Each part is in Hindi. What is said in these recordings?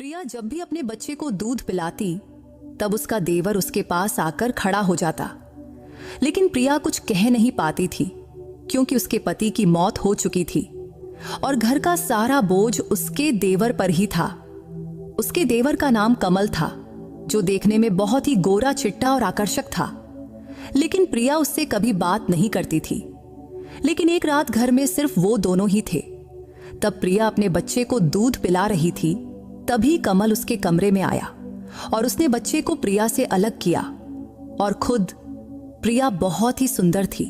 प्रिया जब भी अपने बच्चे को दूध पिलाती तब उसका देवर उसके पास आकर खड़ा हो जाता। लेकिन प्रिया कुछ कह नहीं पाती थी क्योंकि उसके पति की मौत हो चुकी थी और घर का सारा बोझ उसके देवर पर ही था। उसके देवर का नाम कमल था, जो देखने में बहुत ही गोरा चिट्टा और आकर्षक था। लेकिन प्रिया उससे कभी बात नहीं करती थी। लेकिन एक रात घर में सिर्फ वो दोनों ही थे। तब प्रिया अपने बच्चे को दूध पिला रही थी। तभी कमल उसके कमरे में आया और उसने बच्चे को प्रिया से अलग किया। और खुद प्रिया बहुत ही सुंदर थी,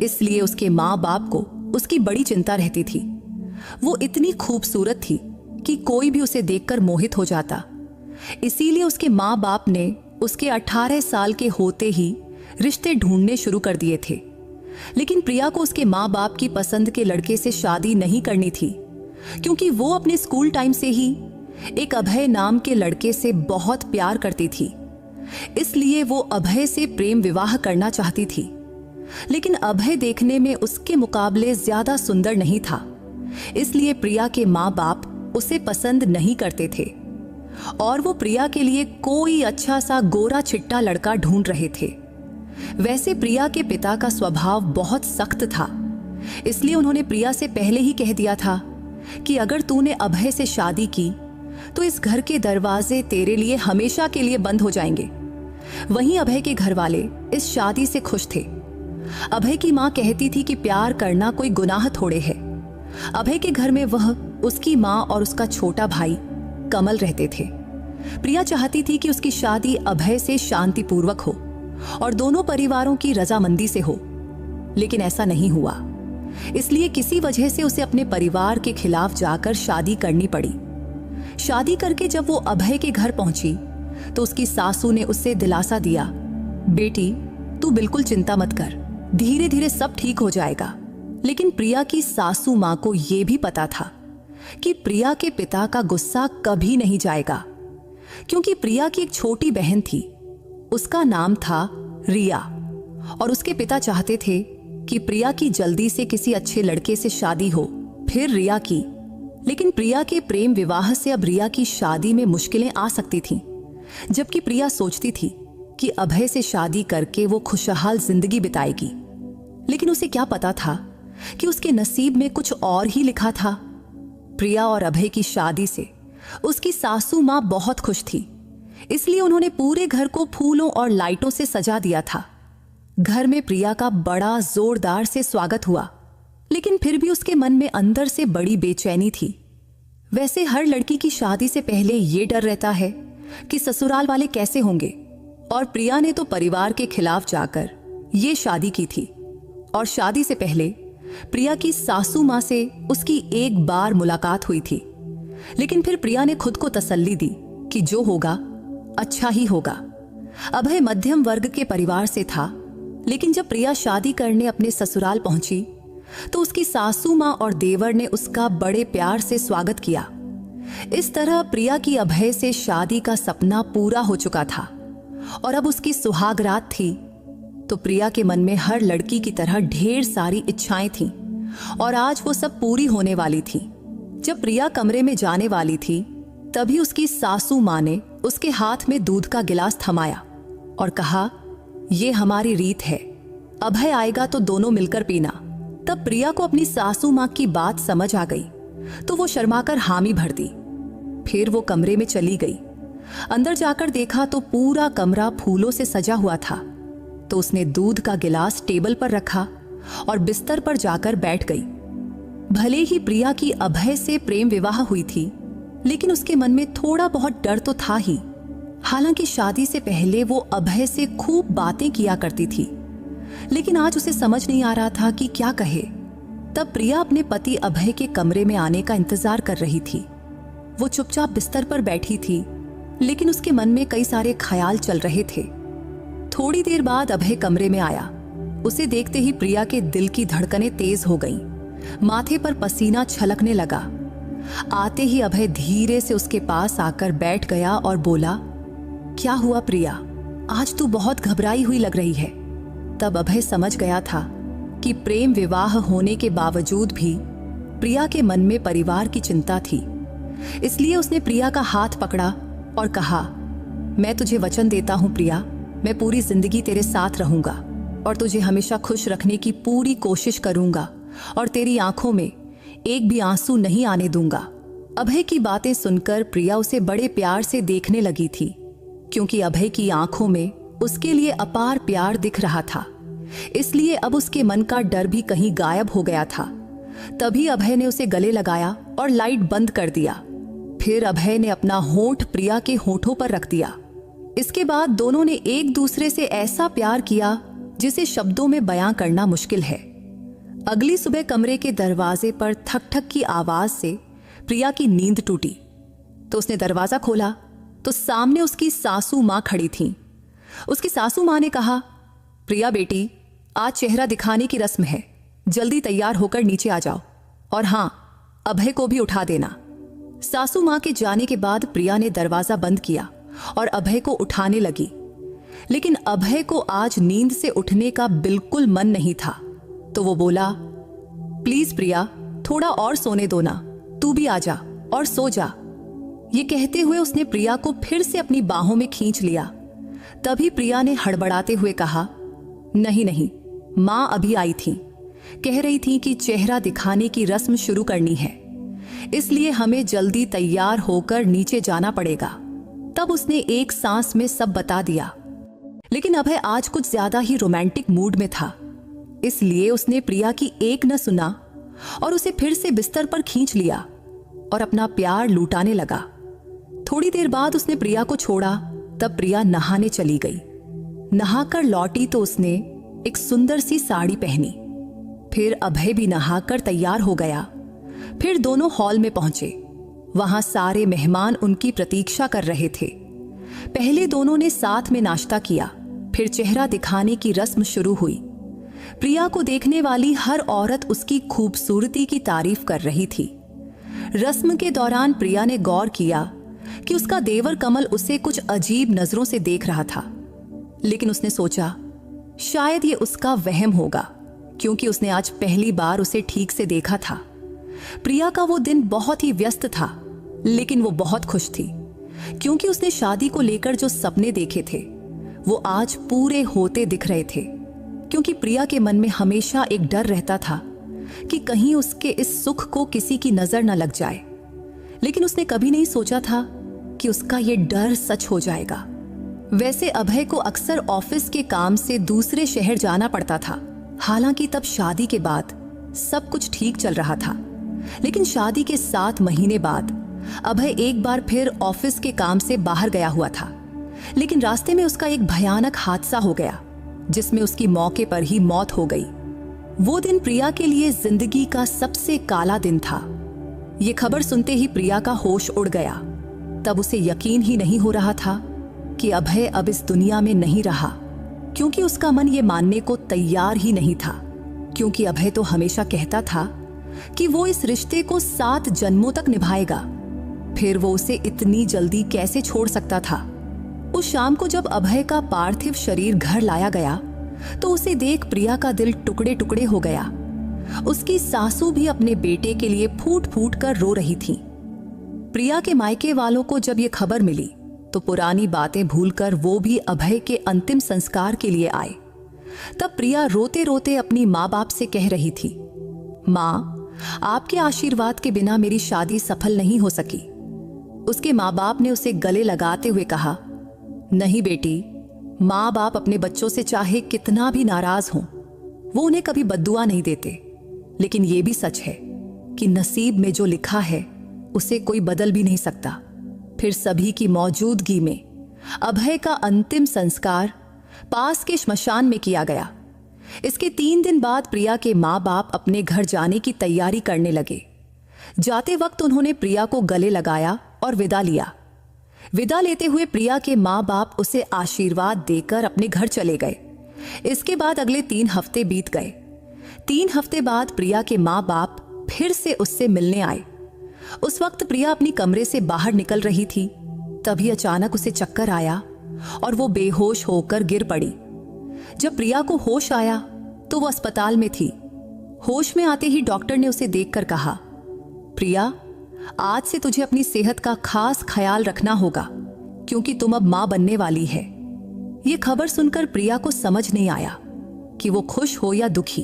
इसलिए उसके माँ बाप को उसकी बड़ी चिंता रहती थी। वो इतनी खूबसूरत थी कि कोई भी उसे देखकर मोहित हो जाता। इसीलिए उसके माँ बाप ने उसके 18 साल के होते ही रिश्ते ढूंढने शुरू कर दिए थे। लेकिन प्रिया को उसके माँ बाप की पसंद के लड़के से शादी नहीं करनी थी, क्योंकि वो अपने स्कूल टाइम से ही एक अभय नाम के लड़के से बहुत प्यार करती थी। इसलिए वो अभय से प्रेम विवाह करना चाहती थी। लेकिन अभय देखने में उसके मुकाबले ज्यादा सुंदर नहीं था, इसलिए प्रिया के माँ बाप उसे पसंद नहीं करते थे और वो प्रिया के लिए कोई अच्छा सा गोरा चिट्टा लड़का ढूंढ रहे थे। वैसे प्रिया के पिता का स्वभाव बहुत सख्त था, इसलिए उन्होंने प्रिया से पहले ही कह दिया था कि अगर तूने अभय से शादी की तो इस घर के दरवाजे तेरे लिए हमेशा के लिए बंद हो जाएंगे। वहीं अभय के घर वाले इस शादी से खुश थे। अभय की माँ कहती थी कि प्यार करना कोई गुनाह थोड़े है। अभय के घर में वह, उसकी माँ और उसका छोटा भाई कमल रहते थे। प्रिया चाहती थी कि उसकी शादी अभय से शांतिपूर्वक हो और दोनों परिवारों की रजामंदी से हो, लेकिन ऐसा नहीं हुआ। इसलिए किसी वजह से उसे अपने परिवार के खिलाफ जाकर शादी करनी पड़ी। शादी करके जब वो अभय के घर पहुंची तो उसकी सासू ने उससे दिलासा दिया, बेटी तू बिल्कुल चिंता मत कर, धीरे धीरे सब ठीक हो जाएगा। लेकिन प्रिया की सासू माँ को यह भी पता था कि प्रिया के पिता का गुस्सा कभी नहीं जाएगा, क्योंकि प्रिया की एक छोटी बहन थी, उसका नाम था रिया, और उसके पिता चाहते थे कि प्रिया की जल्दी से किसी अच्छे लड़के से शादी हो, फिर रिया की। लेकिन प्रिया के प्रेम विवाह से अब रिया की शादी में मुश्किलें आ सकती थीं, जबकि प्रिया सोचती थी कि अभय से शादी करके वो खुशहाल जिंदगी बिताएगी। लेकिन उसे क्या पता था कि उसके नसीब में कुछ और ही लिखा था। प्रिया और अभय की शादी से उसकी सासू माँ बहुत खुश थी, इसलिए उन्होंने पूरे घर को फूलों और लाइटों से सजा दिया था। घर में प्रिया का बड़ा जोरदार से स्वागत हुआ, लेकिन फिर भी उसके मन में अंदर से बड़ी बेचैनी थी। वैसे हर लड़की की शादी से पहले ये डर रहता है कि ससुराल वाले कैसे होंगे, और प्रिया ने तो परिवार के खिलाफ जाकर ये शादी की थी। और शादी से पहले प्रिया की सासू माँ से उसकी एक बार मुलाकात हुई थी, लेकिन फिर प्रिया ने खुद को तसल्ली दी कि जो होगा अच्छा ही होगा। अभय मध्यम वर्ग के परिवार से था, लेकिन जब प्रिया शादी करने अपने ससुराल पहुंची तो उसकी सासू माँ और देवर ने उसका बड़े प्यार से स्वागत किया। इस तरह प्रिया की अभय से शादी का सपना पूरा हो चुका था और अब उसकी सुहाग रात थी। तो प्रिया के मन में हर लड़की की तरह ढेर सारी इच्छाएं थीं और आज वो सब पूरी होने वाली थी। जब प्रिया कमरे में जाने वाली थी तभी उसकी सासू माँ ने उसके हाथ में दूध का गिलास थमाया और कहा, ये हमारी रीत है, अभय आएगा तो दोनों मिलकर पीना। तब प्रिया को अपनी सासू माँ की बात समझ आ गई तो वो शर्माकर हामी भर दी। फिर वो कमरे में चली गई। अंदर जाकर देखा तो पूरा कमरा फूलों से सजा हुआ था। तो उसने दूध का गिलास टेबल पर रखा और बिस्तर पर जाकर बैठ गई। भले ही प्रिया की अभय से प्रेम विवाह हुई थी, लेकिन उसके मन में थोड़ा बहुत डर तो था ही। हालांकि शादी से पहले वो अभय से खूब बातें किया करती थी, लेकिन आज उसे समझ नहीं आ रहा था कि क्या कहे। तब प्रिया अपने पति अभय के कमरे में आने का इंतजार कर रही थी। वो चुपचाप बिस्तर पर बैठी थी, लेकिन उसके मन में कई सारे ख्याल चल रहे थे। थोड़ी देर बाद अभय कमरे में आया। उसे देखते ही प्रिया के दिल की धड़कनें तेज हो गईं। माथे पर पसीना छलकने लगा। आते ही अभय धीरे से उसके पास आकर बैठ गया और बोला, क्या हुआ प्रिया, आज तू बहुत घबराई हुई लग रही है। तब अभय समझ गया था कि प्रेम विवाह होने के बावजूद भी प्रिया के मन में परिवार की चिंता थी, इसलिए उसने प्रिया का हाथ पकड़ा और कहा, मैं तुझे वचन देता हूं प्रिया, मैं पूरी जिंदगी तेरे साथ रहूंगा और तुझे हमेशा खुश रखने की पूरी कोशिश करूंगा और तेरी आंखों में एक भी आंसू नहीं आने दूंगा। अभय की बातें सुनकर प्रिया उसे बड़े प्यार से देखने लगी थी, क्योंकि अभय की आंखों में उसके लिए अपार प्यार दिख रहा था। इसलिए अब उसके मन का डर भी कहीं गायब हो गया था। तभी अभय ने उसे गले लगाया और लाइट बंद कर दिया। फिर अभय ने अपना होंठ प्रिया के होंठों पर रख दिया। इसके बाद दोनों ने एक दूसरे से ऐसा प्यार किया जिसे शब्दों में बयां करना मुश्किल है। अगली सुबह कमरे के दरवाजे पर ठक ठक की आवाज से प्रिया की नींद टूटी, तो उसने दरवाजा खोला तो सामने उसकी सासू मां खड़ी थीं। उसकी सासू मां ने कहा, प्रिया बेटी, आज चेहरा दिखाने की रस्म है, जल्दी तैयार होकर नीचे आ जाओ और हां, अभय को भी उठा देना। सासू मां के जाने के बाद प्रिया ने दरवाजा बंद किया और अभय को उठाने लगी, लेकिन अभय को आज नींद से उठने का बिल्कुल मन नहीं था। तो वो बोला, प्लीज प्रिया, थोड़ा और सोने दो ना, तू भी आ जा और सो जा। ये कहते हुए उसने प्रिया को फिर से अपनी बाहों में खींच लिया। तभी प्रिया ने हड़बड़ाते हुए कहा, नहीं नहीं, मां अभी आई थी, कह रही थी कि चेहरा दिखाने की रस्म शुरू करनी है, इसलिए हमें जल्दी तैयार होकर नीचे जाना पड़ेगा। तब उसने एक सांस में सब बता दिया। लेकिन अभय आज कुछ ज्यादा ही रोमांटिक मूड में था, इसलिए उसने प्रिया की एक न सुना और उसे फिर से बिस्तर पर खींच लिया और अपना प्यार लूटाने लगा। थोड़ी देर बाद उसने प्रिया को छोड़ा। तब प्रिया नहाने चली गई। नहाकर लौटी तो उसने एक सुंदर सी साड़ी पहनी। फिर अभय भी नहाकर तैयार हो गया। फिर दोनों हॉल में पहुंचे। वहां सारे मेहमान उनकी प्रतीक्षा कर रहे थे। पहले दोनों ने साथ में नाश्ता किया, फिर चेहरा दिखाने की रस्म शुरू हुई। प्रिया को देखने वाली हर औरत उसकी खूबसूरती की तारीफ कर रही थी। रस्म के दौरान प्रिया ने गौर किया कि उसका देवर कमल उसे कुछ अजीब नजरों से देख रहा था, लेकिन उसने सोचा शायद ये उसका वहम होगा, क्योंकि उसने आज पहली बार उसे ठीक से देखा था। प्रिया का वो दिन बहुत ही व्यस्त था, लेकिन वो बहुत खुश थी, क्योंकि उसने शादी को लेकर जो सपने देखे थे वो आज पूरे होते दिख रहे थे। क्योंकि प्रिया के मन में हमेशा एक डर रहता था कि कहीं उसके इस सुख को किसी की नजर न लग जाए, लेकिन उसने कभी नहीं सोचा था कि उसका ये डर सच हो जाएगा। वैसे अभय को अक्सर ऑफिस के काम से दूसरे शहर जाना पड़ता था। हालांकि तब शादी के बाद सब कुछ ठीक चल रहा था, लेकिन शादी के 7 महीने बाद अभय एक बार फिर ऑफिस के काम से बाहर गया हुआ था। लेकिन रास्ते में उसका एक भयानक हादसा हो गया, जिसमें उसकी मौके पर ही मौत हो गई। वो दिन प्रिया के लिए जिंदगी का सबसे काला दिन था। ये खबर सुनते ही प्रिया का होश उड़ गया। तब उसे यकीन ही नहीं हो रहा था कि अभय अब इस दुनिया में नहीं रहा, क्योंकि उसका मन ये मानने को तैयार ही नहीं था। क्योंकि अभय तो हमेशा कहता था कि वो इस रिश्ते को 7 जन्मों तक निभाएगा, फिर वो उसे इतनी जल्दी कैसे छोड़ सकता था। उस शाम को जब अभय का पार्थिव शरीर घर लाया गया तो उसे देख प्रिया का दिल टुकड़े टुकड़े हो गया। उसकी सासू भी अपने बेटे के लिए फूट फूट कर रो रही थी। प्रिया के मायके वालों को जब ये खबर मिली तो पुरानी बातें भूलकर वो भी अभय के अंतिम संस्कार के लिए आए। तब प्रिया रोते रोते अपनी माँ बाप से कह रही थी, माँ, आपके आशीर्वाद के बिना मेरी शादी सफल नहीं हो सकी। उसके माँ बाप ने उसे गले लगाते हुए कहा, नहीं बेटी, माँ बाप अपने बच्चों से चाहे कितना भी नाराज हों, वो उन्हें कभी बद्दुआ नहीं देते। लेकिन ये भी सच है कि नसीब में जो लिखा है उसे कोई बदल भी नहीं सकता। फिर सभी की मौजूदगी में अभय का अंतिम संस्कार पास के श्मशान में किया गया। इसके 3 दिन बाद प्रिया के माँ बाप अपने घर जाने की तैयारी करने लगे। जाते वक्त उन्होंने प्रिया को गले लगाया और विदा लिया। विदा लेते हुए प्रिया के माँ बाप उसे आशीर्वाद देकर अपने घर चले गए। इसके बाद अगले 3 हफ्ते बीत गए। 3 हफ्ते बाद प्रिया के माँ बाप फिर से उससे मिलने आए। उस वक्त प्रिया अपनी कमरे से बाहर निकल रही थी। तभी अचानक उसे चक्कर आया और वो बेहोश होकर गिर पड़ी। जब प्रिया को होश आया तो वो अस्पताल में थी। होश में आते ही डॉक्टर ने उसे देखकर कहा, प्रिया, आज से तुझे अपनी सेहत का खास ख्याल रखना होगा, क्योंकि तुम अब मां बनने वाली है। ये खबर सुनकर प्रिया को समझ नहीं आया कि वो खुश हो या दुखी।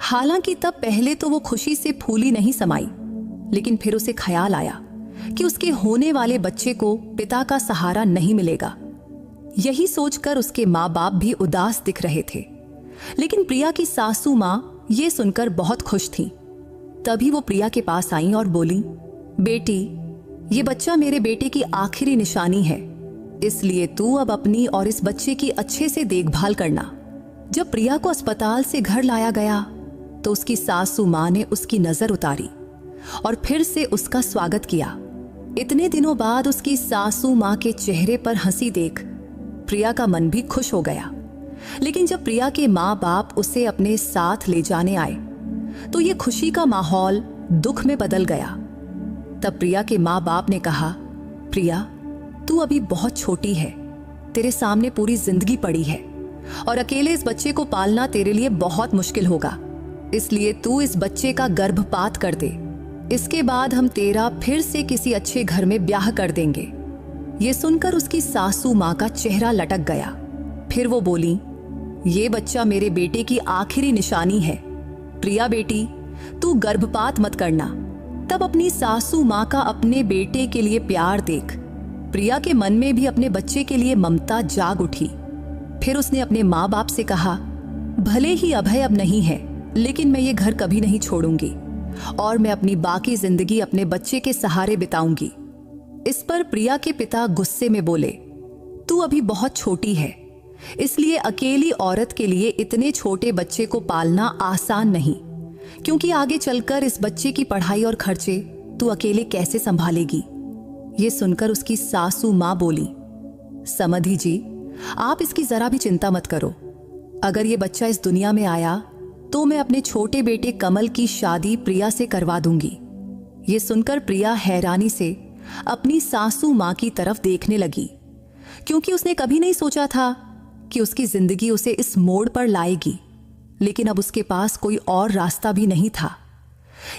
हालांकि तब पहले तो वो खुशी से फूली नहीं समाई, लेकिन फिर उसे ख्याल आया कि उसके होने वाले बच्चे को पिता का सहारा नहीं मिलेगा। यही सोचकर उसके माँ बाप भी उदास दिख रहे थे। लेकिन प्रिया की सासू माँ ये सुनकर बहुत खुश थी। तभी वो प्रिया के पास आई और बोली, बेटी, ये बच्चा मेरे बेटे की आखिरी निशानी है, इसलिए तू अब अपनी और इस बच्चे की अच्छे से देखभाल करना। जब प्रिया को अस्पताल से घर लाया गया तो उसकी सासू माँ ने उसकी नजर उतारी और फिर से उसका स्वागत किया। इतने दिनों बाद उसकी सासू माँ के चेहरे पर हंसी देख प्रिया का मन भी खुश हो गया। लेकिन जब प्रिया के माँ बाप उसे अपने साथ ले जाने आए तो ये खुशी का माहौल दुख में बदल गया। तब प्रिया के माँ बाप ने कहा, प्रिया, तू अभी बहुत छोटी है, तेरे सामने पूरी जिंदगी पड़ी है और अकेले इस बच्चे को पालना तेरे लिए बहुत मुश्किल होगा। इसलिए तू इस बच्चे का गर्भपात कर दे। इसके बाद हम तेरा फिर से किसी अच्छे घर में ब्याह कर देंगे। ये सुनकर उसकी सासू माँ का चेहरा लटक गया। फिर वो बोली, ये बच्चा मेरे बेटे की आखिरी निशानी है। प्रिया बेटी, तू गर्भपात मत करना। तब अपनी सासू माँ का अपने बेटे के लिए प्यार देख प्रिया के मन में भी अपने बच्चे के लिए ममता जाग उठी। फिर उसने अपने माँ बाप से कहा, भले ही अभय अब नहीं है, लेकिन मैं ये घर कभी नहीं छोड़ूंगी और मैं अपनी बाकी जिंदगी अपने बच्चे के सहारे बिताऊंगी। इस पर प्रिया के पिता गुस्से में बोले, तू अभी बहुत छोटी है, इसलिए अकेली औरत के लिए इतने छोटे बच्चे को पालना आसान नहीं, क्योंकि आगे चलकर इस बच्चे की पढ़ाई और खर्चे तू अकेले कैसे संभालेगी। ये सुनकर उसकी सासू माँ बोली, समधी जी, आप इसकी जरा भी चिंता मत करो। अगर ये बच्चा इस दुनिया में आया तो मैं अपने छोटे बेटे कमल की शादी प्रिया से करवा दूंगी। ये सुनकर प्रिया हैरानी से अपनी सासू माँ की तरफ देखने लगी, क्योंकि उसने कभी नहीं सोचा था कि उसकी जिंदगी उसे इस मोड़ पर लाएगी। लेकिन अब उसके पास कोई और रास्ता भी नहीं था।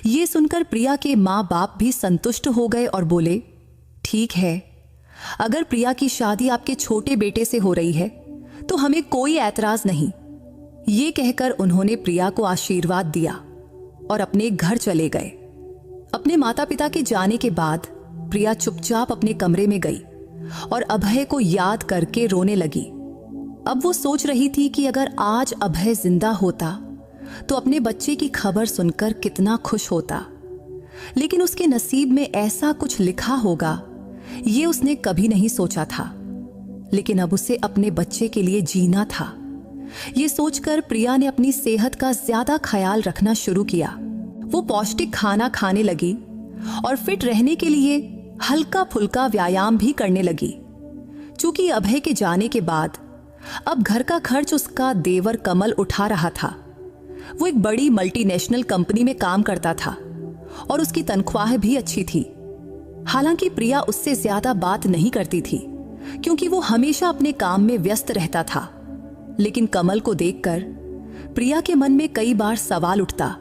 ये सुनकर प्रिया के माँ बाप भी संतुष्ट हो गए और बोले, ठीक है, अगर प्रिया की शादी आपके छोटे बेटे से हो रही है तो हमें कोई ऐतराज नहीं। ये कहकर उन्होंने प्रिया को आशीर्वाद दिया और अपने घर चले गए। अपने माता पिता के जाने के बाद प्रिया चुपचाप अपने कमरे में गई और अभय को याद करके रोने लगी। अब वो सोच रही थी कि अगर आज अभय जिंदा होता तो अपने बच्चे की खबर सुनकर कितना खुश होता। लेकिन उसके नसीब में ऐसा कुछ लिखा होगा, ये उसने कभी नहीं सोचा था। लेकिन अब उसे अपने बच्चे के लिए जीना था। ये सोचकर प्रिया ने अपनी सेहत का ज्यादा ख्याल रखना शुरू किया। वो पौष्टिक खाना खाने लगी और फिट रहने के लिए हल्का फुल्का व्यायाम भी करने लगी। चूंकि अभय के जाने के बाद अब घर का खर्च उसका देवर कमल उठा रहा था। वो एक बड़ी मल्टीनेशनल कंपनी में काम करता था और उसकी तनख्वाह भी अच्छी थी। हालांकि प्रिया उससे ज्यादा बात नहीं करती थी, क्योंकि वो हमेशा अपने काम में व्यस्त रहता था। लेकिन कमल को देखकर प्रिया के मन में कई बार सवाल उठता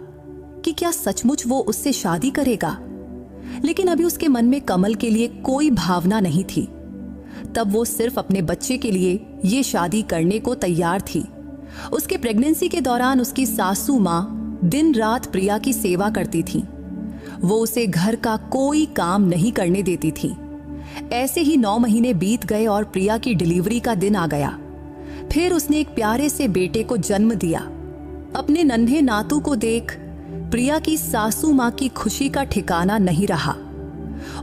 कि क्या सचमुच वो उससे शादी करेगा। लेकिन अभी उसके मन में कमल के लिए कोई भावना नहीं थी। तब वो सिर्फ अपने बच्चे के लिए ये शादी करने को तैयार थी। उसके प्रेगनेंसी के दौरान उसकी सासू माँ दिन रात प्रिया की सेवा करती थी। वो उसे घर का कोई काम नहीं करने देती थी। ऐसे ही 9 महीने बीत गए और प्रिया की डिलीवरी का दिन आ गया। फिर उसने एक प्यारे से बेटे को जन्म दिया। अपने नन्हे नातू को देख प्रिया की सासू माँ की खुशी का ठिकाना नहीं रहा।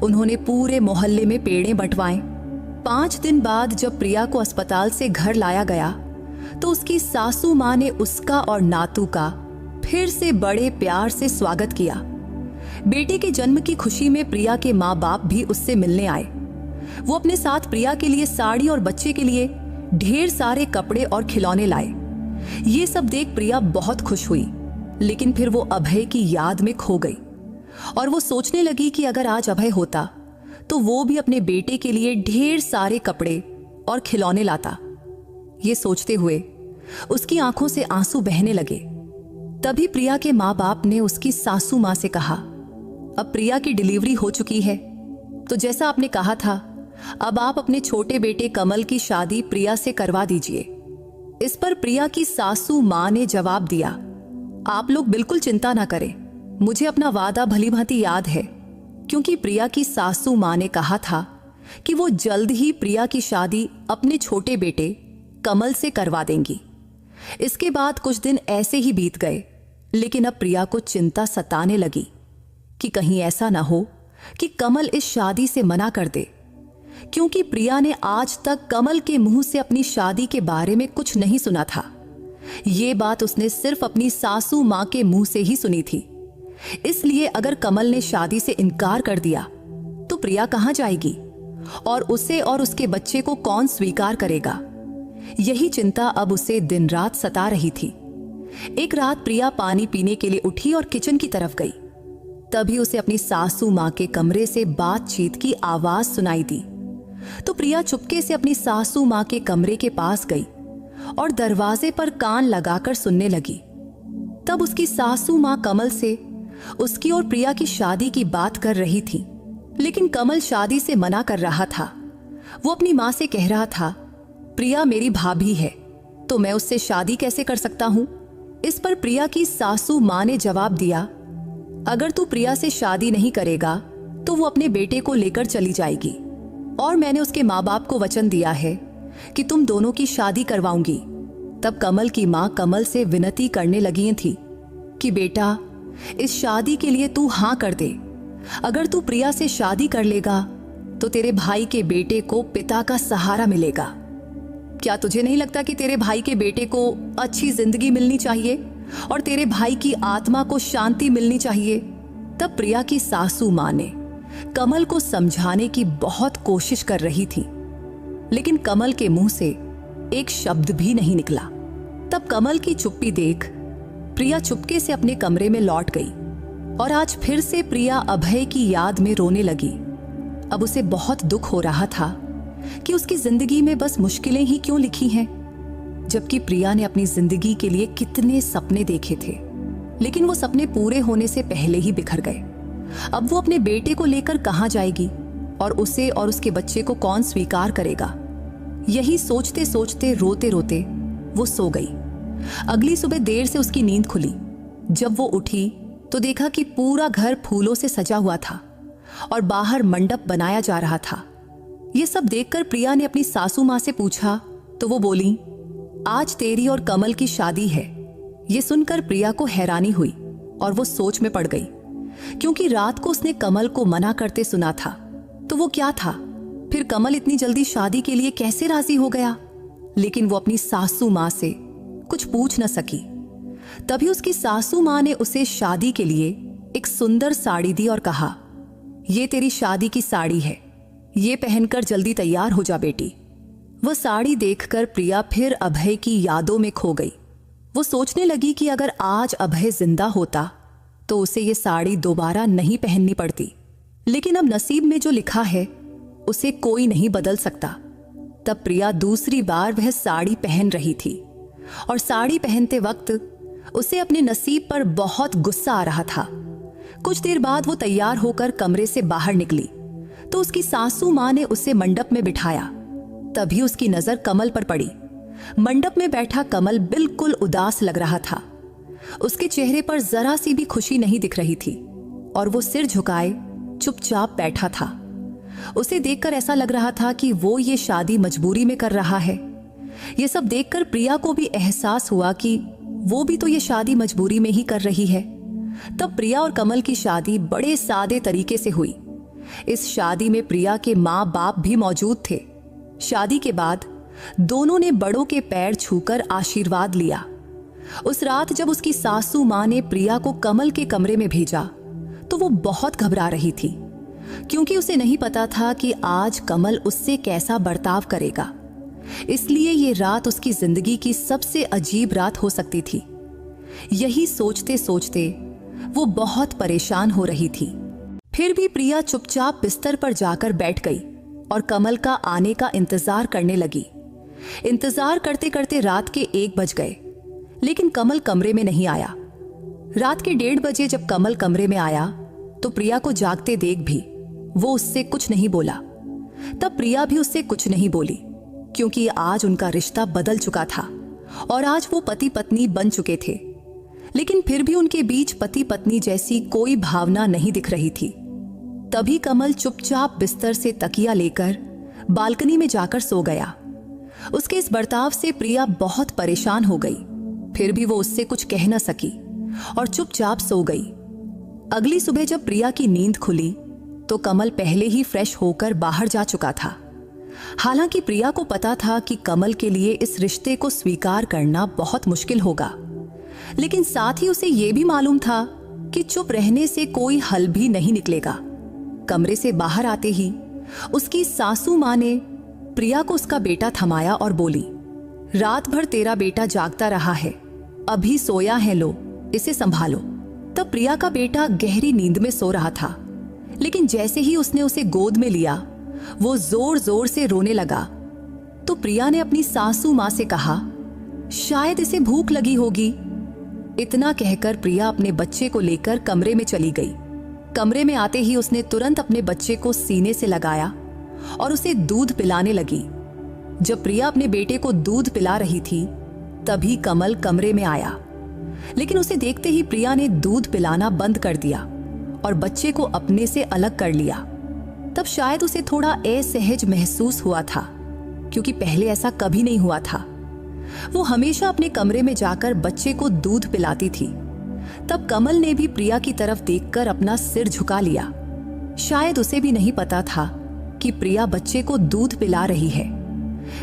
उन्होंने पूरे मोहल्ले में पेड़े बंटवाए। 5 दिन बाद जब प्रिया को अस्पताल से घर लाया गया तो उसकी सासू माँ ने उसका और नातू का फिर से बड़े प्यार से स्वागत किया। बेटे के जन्म की खुशी में प्रिया के माँ बाप भी उससे मिलने आए। वो अपने साथ प्रिया के लिए साड़ी और बच्चे के लिए ढेर सारे कपड़े और खिलौने लाए। ये सब देख प्रिया बहुत खुश हुई। लेकिन फिर वो अभय की याद में खो गई और वो सोचने लगी कि अगर आज अभय होता तो वो भी अपने बेटे के लिए ढेर सारे कपड़े और खिलौने लाता। ये सोचते हुए उसकी आंखों से आंसू बहने लगे। तभी प्रिया के माँ बाप ने उसकी सासू माँ से कहा, अब प्रिया की डिलीवरी हो चुकी है, तो जैसा आपने कहा था, अब आप अपने छोटे बेटे कमल की शादी प्रिया से करवा दीजिए। इस पर प्रिया की सासू मां ने जवाब दिया, आप लोग बिल्कुल चिंता ना करें, मुझे अपना वादा भली भांति याद है, क्योंकि प्रिया की सासू मां ने कहा था कि वो जल्द ही प्रिया की शादी अपने छोटे बेटे कमल से करवा देंगी। इसके बाद कुछ दिन ऐसे ही बीत गए, लेकिन अब प्रिया को चिंता सताने लगी कि कहीं ऐसा ना हो कि कमल इस शादी से मना कर दे, क्योंकि प्रिया ने आज तक कमल के मुंह से अपनी शादी के बारे में कुछ नहीं सुना था। ये बात उसने सिर्फ अपनी सासू मां के मुंह से ही सुनी थी। इसलिए अगर कमल ने शादी से इनकार कर दिया तो प्रिया कहां जाएगी और उसे और उसके बच्चे को कौन स्वीकार करेगा? यही चिंता अब उसे दिन रात सता रही थी। एक रात प्रिया पानी पीने के लिए उठी और किचन की तरफ गई। तभी उसे अपनी सासू मां के कमरे से बातचीत की आवाज सुनाई दी। तो प्रिया चुपके से अपनी सासू मां के कमरे के पास गई और दरवाजे पर कान लगाकर सुनने लगी। तब उसकी सासू मां कमल से उसकी और प्रिया की शादी की बात कर रही थी, लेकिन कमल शादी से मना कर रहा था। वो अपनी मां से कह रहा था, प्रिया मेरी भाभी है, तो मैं उससे शादी कैसे कर सकता हूं? इस पर प्रिया की सासू मां ने जवाब दिया, अगर तू प्रिया से शादी नहीं करेगा तो वो अपने बेटे को लेकर चली जाएगी, और मैंने उसके माँ बाप को वचन दिया है कि तुम दोनों की शादी करवाऊंगी। तब कमल की माँ कमल से विनती करने लगी थी कि बेटा, इस शादी के लिए तू हाँ कर दे। अगर तू प्रिया से शादी कर लेगा तो तेरे भाई के बेटे को पिता का सहारा मिलेगा। क्या तुझे नहीं लगता कि तेरे भाई के बेटे को अच्छी जिंदगी मिलनी चाहिए और तेरे भाई की आत्मा को शांति मिलनी चाहिए? तब प्रिया की सासू मां ने कमल को समझाने की बहुत कोशिश कर रही थी, लेकिन कमल के मुंह से एक शब्द भी नहीं निकला। तब कमल की चुप्पी देख प्रिया चुपके से अपने कमरे में लौट गई और आज फिर से प्रिया अभय की याद में रोने लगी। अब उसे बहुत दुख हो रहा था कि उसकी जिंदगी में बस मुश्किलें ही क्यों लिखी हैं, जबकि प्रिया ने अपनी जिंदगी के लिए कितने सपने देखे थे, लेकिन वो सपने पूरे होने से पहले ही बिखर गए। अब वो अपने बेटे को लेकर कहां जाएगी और उसे और उसके बच्चे को कौन स्वीकार करेगा? यही सोचते सोचते रोते रोते वो सो गई। अगली सुबह देर से उसकी नींद खुली। जब वो उठी तो देखा कि पूरा घर फूलों से सजा हुआ था और बाहर मंडप बनाया जा रहा था। ये सब देखकर प्रिया ने अपनी सासू मां से पूछा तो वो बोली, आज तेरी और कमल की शादी है। ये सुनकर प्रिया को हैरानी हुई और वो सोच में पड़ गई, क्योंकि रात को उसने कमल को मना करते सुना था। तो वो क्या था? फिर कमल इतनी जल्दी शादी के लिए कैसे राजी हो गया? लेकिन वो अपनी सासू मां से कुछ पूछ न सकी। तभी उसकी सासू मां ने उसे शादी के लिए एक सुंदर साड़ी दी और कहा, ये तेरी शादी की साड़ी है, ये पहनकर जल्दी तैयार हो जा बेटी। वह साड़ी देखकर प्रिया फिर अभय की यादों में खो गई। वो सोचने लगी कि अगर आज अभय जिंदा होता तो उसे ये साड़ी दोबारा नहीं पहननी पड़ती, लेकिन अब नसीब में जो लिखा है उसे कोई नहीं बदल सकता। तब प्रिया दूसरी बार वह साड़ी पहन रही थी और साड़ी पहनते वक्त उसे अपने नसीब पर बहुत गुस्सा आ रहा था। कुछ देर बाद वो तैयार होकर कमरे से बाहर निकली तो उसकी सासू मां ने उसे मंडप में बिठाया। तभी उसकी नजर कमल पर पड़ी। मंडप में बैठा कमल बिल्कुल उदास लग रहा था। उसके चेहरे पर जरा सी भी खुशी नहीं दिख रही थी और वो सिर झुकाए चुपचाप बैठा था। उसे देखकर ऐसा लग रहा था कि वो ये शादी मजबूरी में कर रहा है। ये सब देखकर प्रिया को भी एहसास हुआ कि वो भी तो ये शादी मजबूरी में ही कर रही है। तब प्रिया और कमल की शादी बड़े सादे तरीके से हुई। इस शादी में प्रिया के माँ बाप भी मौजूद थे। शादी के बाद दोनों ने बड़ों के पैर छूकर आशीर्वाद लिया। उस रात जब उसकी सासू मां ने प्रिया को कमल के कमरे में भेजा तो वो बहुत घबरा रही थी, क्योंकि उसे नहीं पता था कि आज कमल उससे कैसा बर्ताव करेगा। इसलिए ये रात उसकी जिंदगी की सबसे अजीब रात हो सकती थी। यही सोचते सोचते वो बहुत परेशान हो रही थी। फिर भी प्रिया चुपचाप बिस्तर पर जाकर बैठ गई और कमल का आने का इंतजार करने लगी। इंतजार करते करते रात के 1 बज गए, लेकिन कमल कमरे में नहीं आया। रात के 1:30 बजे जब कमल कमरे में आया तो प्रिया को जागते देख भी वो उससे कुछ नहीं बोला। तब प्रिया भी उससे कुछ नहीं बोली, क्योंकि आज उनका रिश्ता बदल चुका था और आज वो पति पत्नी बन चुके थे। लेकिन फिर भी उनके बीच पति पत्नी जैसी कोई भावना नहीं दिख रही थी। तभी कमल चुपचाप बिस्तर से तकिया लेकर बालकनी में जाकर सो गया। उसके इस बर्ताव से प्रिया बहुत परेशान हो गई। फिर भी वो उससे कुछ कह न सकी और चुपचाप सो गई। अगली सुबह जब प्रिया की नींद खुली तो कमल पहले ही फ्रेश होकर बाहर जा चुका था। हालांकि प्रिया को पता था कि कमल के लिए इस रिश्ते को स्वीकार करना बहुत मुश्किल होगा, लेकिन साथ ही उसे यह भी मालूम था कि चुप रहने से कोई हल भी नहीं निकलेगा। कमरे से बाहर आते ही उसकी सासू मां ने प्रिया को उसका बेटा थमाया और बोली, रात भर तेरा बेटा जागता रहा है, अभी सोया है, लो इसे संभालो। तब प्रिया का बेटा गहरी नींद में सो रहा था, लेकिन जैसे ही उसने उसे गोद में लिया वो जोर जोर से रोने लगा। तो प्रिया ने अपनी सासू मां से कहा, शायद इसे भूख लगी होगी। इतना कहकर प्रिया अपने बच्चे को लेकर कमरे में चली गई। कमरे में आते ही उसने तुरंत अपने बच्चे को सीने से लगाया और उसे दूध पिलाने लगी। जब प्रिया अपने बेटे को दूध पिला रही थी तभी कमल कमरे में आया, लेकिन उसे देखते ही प्रिया ने दूध पिलाना बंद कर दिया और बच्चे को अपने से अलग कर लिया। तब शायद उसे थोड़ा असहज महसूस हुआ था, क्योंकि पहले ऐसा कभी नहीं हुआ था। वो हमेशा अपने कमरे में जाकर बच्चे को दूध पिलाती थी। तब कमल ने भी प्रिया की तरफ देखकर अपना सिर झुका लिया। शायद उसे भी नहीं पता था कि प्रिया बच्चे को दूध पिला रही है।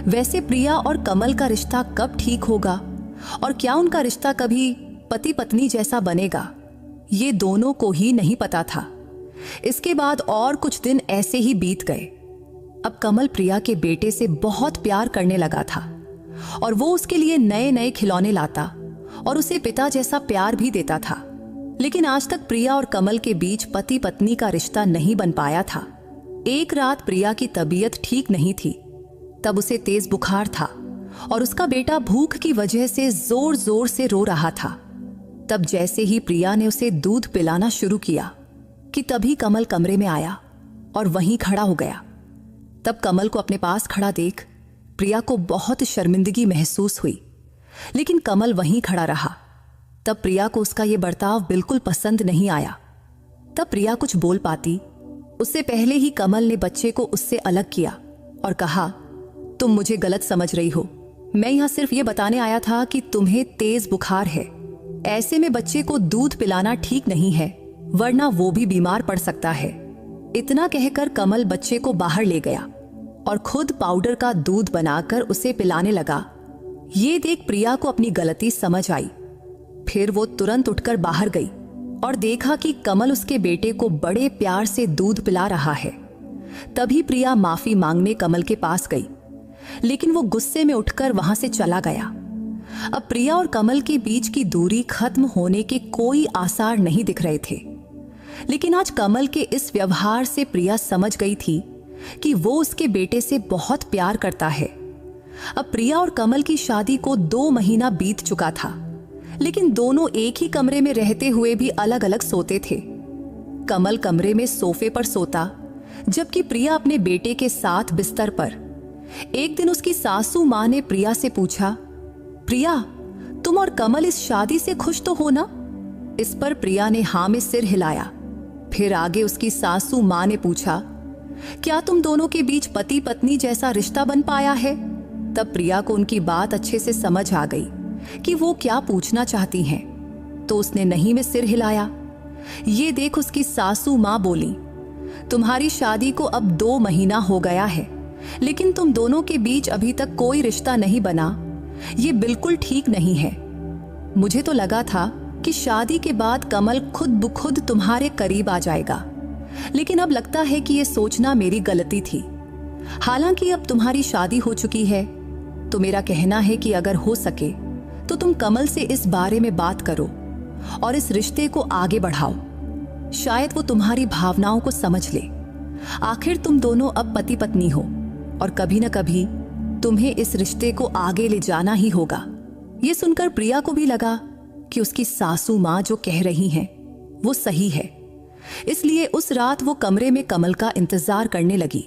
वैसे प्रिया और कमल का रिश्ता कब ठीक होगा और क्या उनका रिश्ता कभी पति पत्नी जैसा बनेगा, ये दोनों को ही नहीं पता था। इसके बाद और कुछ दिन ऐसे ही बीत गए। अब कमल प्रिया के बेटे से बहुत प्यार करने लगा था और वो उसके लिए नए नए खिलौने लाता और उसे पिता जैसा प्यार भी देता था। लेकिन आज तक प्रिया और कमल के बीच पति पत्नी का रिश्ता नहीं बन पाया था। एक रात प्रिया की तबीयत ठीक नहीं थी। तब उसे तेज बुखार था और उसका बेटा भूख की वजह से जोर जोर से रो रहा था। तब जैसे ही प्रिया ने उसे दूध पिलाना शुरू किया कि तभी कमल कमरे में आया और वहीं खड़ा हो गया। तब कमल को अपने पास खड़ा देख प्रिया को बहुत शर्मिंदगी महसूस हुई, लेकिन कमल वहीं खड़ा रहा। तब प्रिया को उसका यह बर्ताव बिल्कुल पसंद नहीं आया। तब प्रिया कुछ बोल पाती उससे पहले ही कमल ने बच्चे को उससे अलग किया और कहा, तुम मुझे गलत समझ रही हो। मैं यहां सिर्फ ये बताने आया था कि तुम्हें तेज बुखार है। ऐसे में बच्चे को दूध पिलाना ठीक नहीं है, वरना वो भी बीमार पड़ सकता है। इतना कहकर कमल बच्चे को बाहर ले गया और खुद पाउडर का दूध बनाकर उसे पिलाने लगा। ये देख प्रिया को अपनी गलती समझ आई। फिर वो तुरंत उठकर बाहर गई और देखा कि कमल उसके बेटे को बड़े प्यार से दूध पिला रहा है। तभी प्रिया माफी मांगने कमल के पास गई, लेकिन वो गुस्से में उठकर वहां से चला गया। अब प्रिया और कमल के बीच की दूरी खत्म होने के कोई आसार नहीं दिख रहे थे। लेकिन आज कमल के इस व्यवहार से प्रिया समझ गई थी कि वो उसके बेटे से बहुत प्यार करता है। अब प्रिया और कमल की शादी को 2 महीना बीत चुका था, लेकिन दोनों एक ही कमरे में रहते हुए भी अलग अलग सोते थे। कमल कमरे में सोफे पर सोता, जबकि प्रिया अपने बेटे के साथ बिस्तर पर। एक दिन उसकी सासू मां ने प्रिया से पूछा, प्रिया, तुम और कमल इस शादी से खुश तो हो ना? इस पर प्रिया ने हाँ में सिर हिलाया। फिर आगे उसकी सासू मां ने पूछा, क्या तुम दोनों के बीच पति पत्नी जैसा रिश्ता बन पाया है? तब प्रिया को उनकी बात अच्छे से समझ आ गई कि वो क्या पूछना चाहती हैं, तो उसने नहीं में सिर हिलाया। ये देख उसकी सासू मां बोली, तुम्हारी शादी को अब 2 महीना हो गया है, लेकिन तुम दोनों के बीच अभी तक कोई रिश्ता नहीं बना। ये बिल्कुल ठीक नहीं है। मुझे तो लगा था कि शादी के बाद कमल खुद ब खुद तुम्हारे करीब आ जाएगा, लेकिन अब लगता है कि ये सोचना मेरी गलती थी। हालांकि अब तुम्हारी शादी हो चुकी है, तो मेरा कहना है कि अगर हो सके तो तुम कमल से इस बारे में बात करो और इस रिश्ते को आगे बढ़ाओ। शायद वो तुम्हारी भावनाओं को समझ ले। आखिर तुम दोनों अब पति पत्नी हो और कभी न कभी तुम्हें इस रिश्ते को आगे ले जाना ही होगा। ये सुनकर प्रिया को भी लगा कि उसकी सासू मां जो कह रही हैं वो सही है। इसलिए उस रात वो कमरे में कमल का इंतजार करने लगी।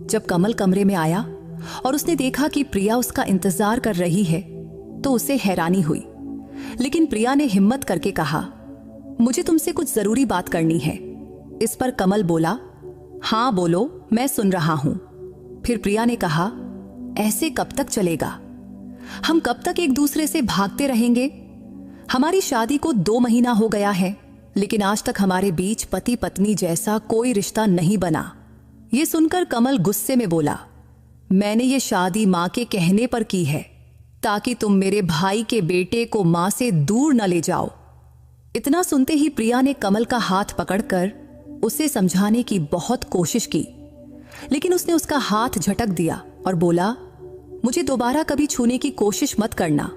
जब कमल कमरे में आया और उसने देखा कि प्रिया उसका इंतजार कर रही है तो उसे हैरानी हुई। लेकिन प्रिया ने हिम्मत करके कहा, मुझे तुमसे कुछ जरूरी बात करनी है। इस पर कमल बोला, हाँ बोलो, मैं सुन रहा हूं। फिर प्रिया ने कहा, ऐसे कब तक चलेगा? हम कब तक एक दूसरे से भागते रहेंगे? हमारी शादी को 2 महीना हो गया है, लेकिन आज तक हमारे बीच पति पत्नी जैसा कोई रिश्ता नहीं बना। ये सुनकर कमल गुस्से में बोला, मैंने ये शादी मां के कहने पर की है, ताकि तुम मेरे भाई के बेटे को मां से दूर न ले जाओ। इतना सुनते ही प्रिया ने कमल का हाथ पकड़कर उसे समझाने की बहुत कोशिश की, लेकिन उसने उसका हाथ झटक दिया और बोला, मुझे दोबारा कभी छूने की कोशिश मत करना।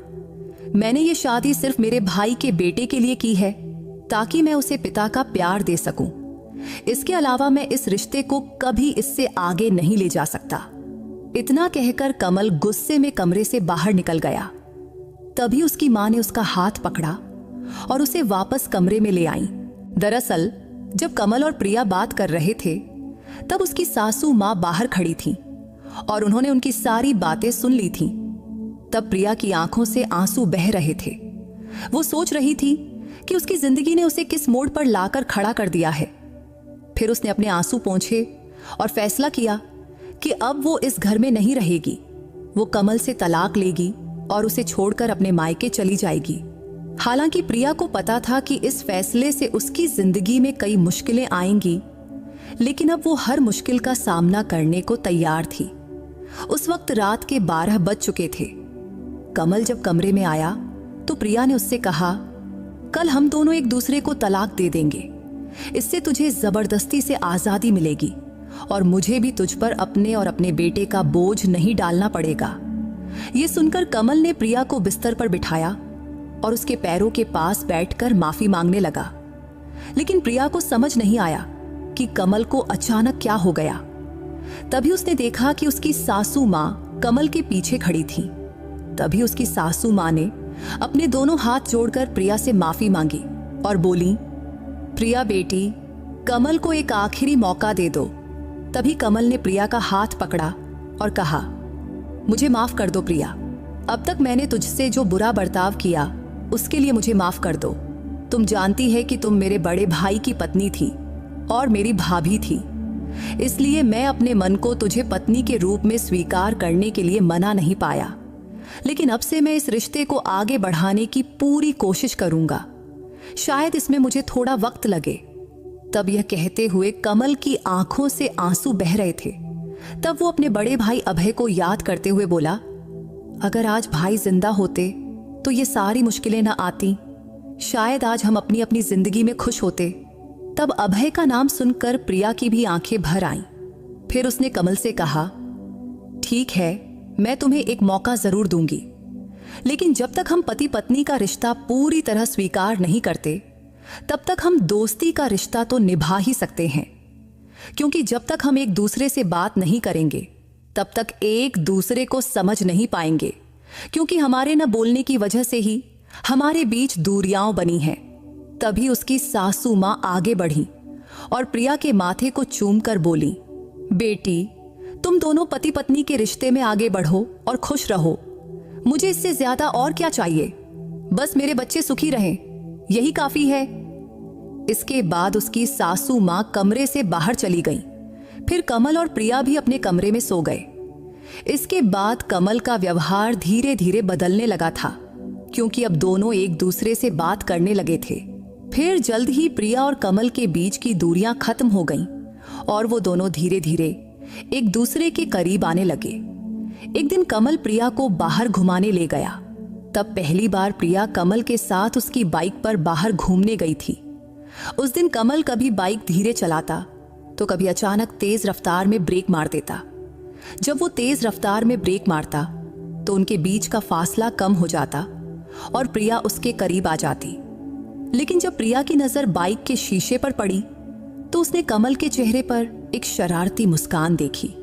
मैंने ये शादी सिर्फ मेरे भाई के बेटे के लिए की है, ताकि मैं उसे पिता का प्यार दे सकूं। इसके अलावा मैं इस रिश्ते को कभी इससे आगे नहीं ले जा सकता। इतना कहकर कमल गुस्से में कमरे से बाहर निकल गया। तभी उसकी मां ने उसका हाथ पकड़ा और उसे वापस कमरे में ले आई। दरअसल जब कमल और प्रिया बात कर रहे थे तब उसकी सासू मां बाहर खड़ी थी और उन्होंने उनकी सारी बातें सुन ली थीं। तब प्रिया की आंखों से आंसू बह रहे थे। वो सोच रही थी कि उसकी जिंदगी ने उसे किस मोड़ पर लाकर खड़ा कर दिया है। फिर उसने अपने आंसू पोंछे और फैसला किया कि अब वो इस घर में नहीं रहेगी। वो कमल से तलाक लेगी और उसे छोड़कर अपने मायके चली जाएगी। हालांकि प्रिया को पता था कि इस फैसले से उसकी जिंदगी में कई मुश्किलें आएंगी, लेकिन अब वो हर मुश्किल का सामना करने को तैयार थी। उस वक्त रात के 12 बज चुके थे। कमल जब कमरे में आया तो प्रिया ने उससे कहा, कल हम दोनों एक दूसरे को तलाक दे देंगे। इससे तुझे जबरदस्ती से आजादी मिलेगी और मुझे भी तुझ पर अपने और अपने बेटे का बोझ नहीं डालना पड़ेगा। ये सुनकर कमल ने प्रिया को बिस्तर पर बिठाया और उसके पैरों के पास बैठकर माफी मांगने लगा। लेकिन प्रिया को समझ नहीं आया कि कमल को अचानक क्या हो गया। तभी उसने देखा कि उसकी सासू मां कमल के पीछे खड़ी थी। तभी उसकी सासू मां ने अपने दोनों हाथ जोड़कर प्रिया से माफी मांगी और बोली, प्रिया बेटी, कमल को एक आखिरी मौका दे दो। तभी कमल ने प्रिया का हाथ पकड़ा और कहा, मुझे माफ कर दो प्रिया। अब तक मैंने तुझसे जो बुरा बर्ताव किया उसके लिए मुझे माफ कर दो। तुम जानती है कि तुम मेरे बड़े भाई की पत्नी थी और मेरी भाभी थी, इसलिए मैं अपने मन को तुझे पत्नी के रूप में स्वीकार करने के लिए मना नहीं पाया। लेकिन अब से मैं इस रिश्ते को आगे बढ़ाने की पूरी कोशिश करूंगा। शायद इसमें मुझे थोड़ा वक्त लगे। तब यह कहते हुए कमल की आंखों से आंसू बह रहे थे। तब वो अपने बड़े भाई अभय को याद करते हुए बोला, अगर आज भाई जिंदा होते तो ये सारी मुश्किलें ना आती। शायद आज हम अपनी अपनी जिंदगी में खुश होते। तब अभय का नाम सुनकर प्रिया की भी आंखें भर आईं। फिर उसने कमल से कहा, ठीक है, मैं तुम्हें एक मौका जरूर दूंगी, लेकिन जब तक हम पति पत्नी का रिश्ता पूरी तरह स्वीकार नहीं करते तब तक हम दोस्ती का रिश्ता तो निभा ही सकते हैं। क्योंकि जब तक हम एक दूसरे से बात नहीं करेंगे तब तक एक दूसरे को समझ नहीं पाएंगे, क्योंकि हमारे न बोलने की वजह से ही हमारे बीच दूरियां बनी हैं। तभी उसकी सासू मां आगे बढ़ी और प्रिया के माथे को चूमकर बोली, बेटी, तुम दोनों पति पत्नी के रिश्ते में आगे बढ़ो और खुश रहो। मुझे इससे ज्यादा और क्या चाहिए? बस मेरे बच्चे सुखी रहें, यही काफी है। इसके बाद उसकी सासू मां कमरे से बाहर चली गई। फिर कमल और प्रिया भी अपने कमरे में सो गए। इसके बाद कमल का व्यवहार धीरे धीरे बदलने लगा था, क्योंकि अब दोनों एक दूसरे से बात करने लगे थे। फिर जल्द ही प्रिया और कमल के बीच की दूरियां खत्म हो गईं और वो दोनों धीरे धीरे एक दूसरे के करीब आने लगे। एक दिन कमल प्रिया को बाहर घुमाने ले गया। तब पहली बार प्रिया कमल के साथ उसकी बाइक पर बाहर घूमने गई थी। उस दिन कमल कभी बाइक धीरे चलाता तो कभी अचानक तेज रफ्तार में ब्रेक मार देता। जब वो तेज रफ्तार में ब्रेक मारता तो उनके बीच का फासला कम हो जाता और प्रिया उसके करीब आ जाती। लेकिन जब प्रिया की नजर बाइक के शीशे पर पड़ी तो उसने कमल के चेहरे पर एक शरारती मुस्कान देखी।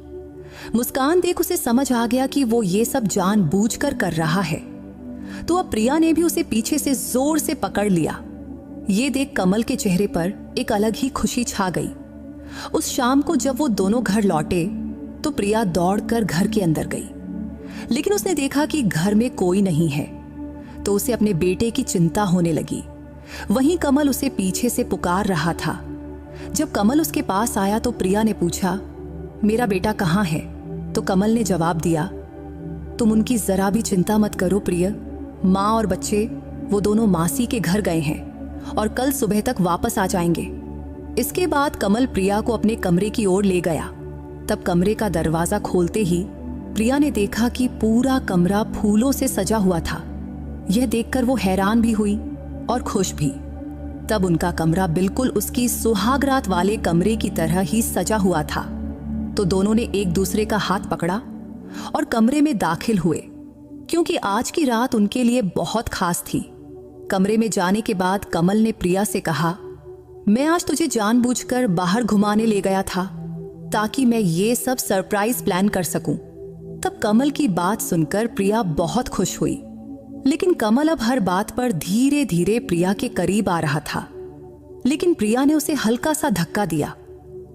मुस्कान देख उसे समझ आ गया कि वो ये सब जानबूझकर कर रहा है। तो अब प्रिया ने भी उसे पीछे से जोर से पकड़ लिया ये देख कमल के चेहरे पर एक अलग ही खुशी छा गई। उस शाम को जब वो दोनों घर लौटे तो प्रिया दौड़कर घर के अंदर गई, लेकिन उसने देखा कि घर में कोई नहीं है, तो उसे अपने बेटे की चिंता होने लगी। वहीं कमल उसे पीछे से पुकार रहा था। जब कमल उसके पास आया तो प्रिया ने पूछा, मेरा बेटा कहाँ है? तो कमल ने जवाब दिया, तुम उनकी जरा भी चिंता मत करो प्रिय, माँ और बच्चे वो दोनों मासी के घर गए हैं और कल सुबह तक वापस आ जाएंगे। इसके बाद कमल प्रिया को अपने कमरे की ओर ले गया। तब कमरे का दरवाजा खोलते ही प्रिया ने देखा कि पूरा कमरा फूलों से सजा हुआ था। यह देखकर वो हैरान भी हुई और खुश भी। तब उनका कमरा बिल्कुल उसकी सुहागरात वाले कमरे की तरह ही सजा हुआ था। तो दोनों ने एक दूसरे का हाथ पकड़ा और कमरे में दाखिल हुए, क्योंकि आज की रात उनके लिए बहुत खास थी। कमरे में जाने के बाद कमल ने प्रिया से कहा, मैं आज तुझे जानबूझकर बाहर घुमाने ले गया था ताकि मैं ये सब सरप्राइज प्लान कर सकूं। तब कमल की बात सुनकर प्रिया बहुत खुश हुई, लेकिन कमल अब हर बात पर धीरे धीरे प्रिया के करीब आ रहा था। लेकिन प्रिया ने उसे हल्का सा धक्का दिया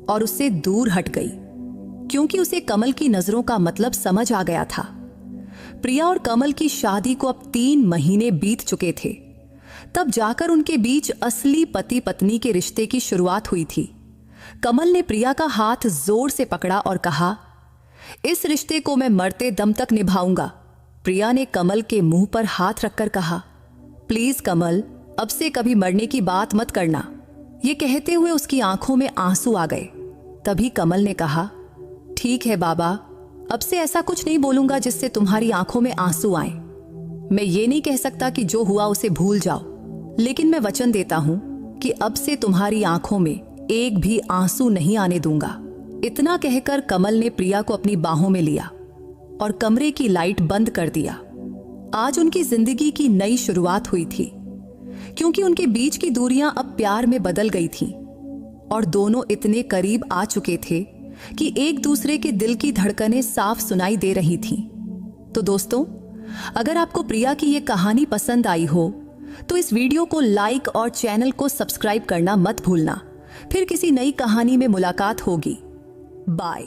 और उससे दूर हट गई, क्योंकि उसे कमल की नजरों का मतलब समझ आ गया था। प्रिया और कमल की शादी को अब 3 महीने बीत चुके थे। तब जाकर उनके बीच असली पति पत्नी के रिश्ते की शुरुआत हुई थी। कमल ने प्रिया का हाथ जोर से पकड़ा और कहा, इस रिश्ते को मैं मरते दम तक निभाऊंगा। प्रिया ने कमल के मुंह पर हाथ रखकर कहा, प्लीज कमल, अब से कभी मरने की बात मत करना। ये कहते हुए उसकी आंखों में आंसू आ गए। तभी कमल ने कहा, ठीक है बाबा, अब से ऐसा कुछ नहीं बोलूंगा जिससे तुम्हारी आंखों में आंसू आए। मैं ये नहीं कह सकता कि जो हुआ उसे भूल जाओ, लेकिन मैं वचन देता हूं कि अब से तुम्हारी आंखों में एक भी आंसू नहीं आने दूंगा। इतना कहकर कमल ने प्रिया को अपनी बाहों में लिया और कमरे की लाइट बंद कर दिया। आज उनकी जिंदगी की नई शुरुआत हुई थी, क्योंकि उनके बीच की दूरियां अब प्यार में बदल गई थीं और दोनों इतने करीब आ चुके थे कि एक दूसरे के दिल की धड़कनें साफ सुनाई दे रही थीं। तो दोस्तों, अगर आपको प्रिया की ये कहानी पसंद आई हो तो इस वीडियो को लाइक और चैनल को सब्सक्राइब करना मत भूलना। फिर किसी नई कहानी में मुलाकात होगी। बाय।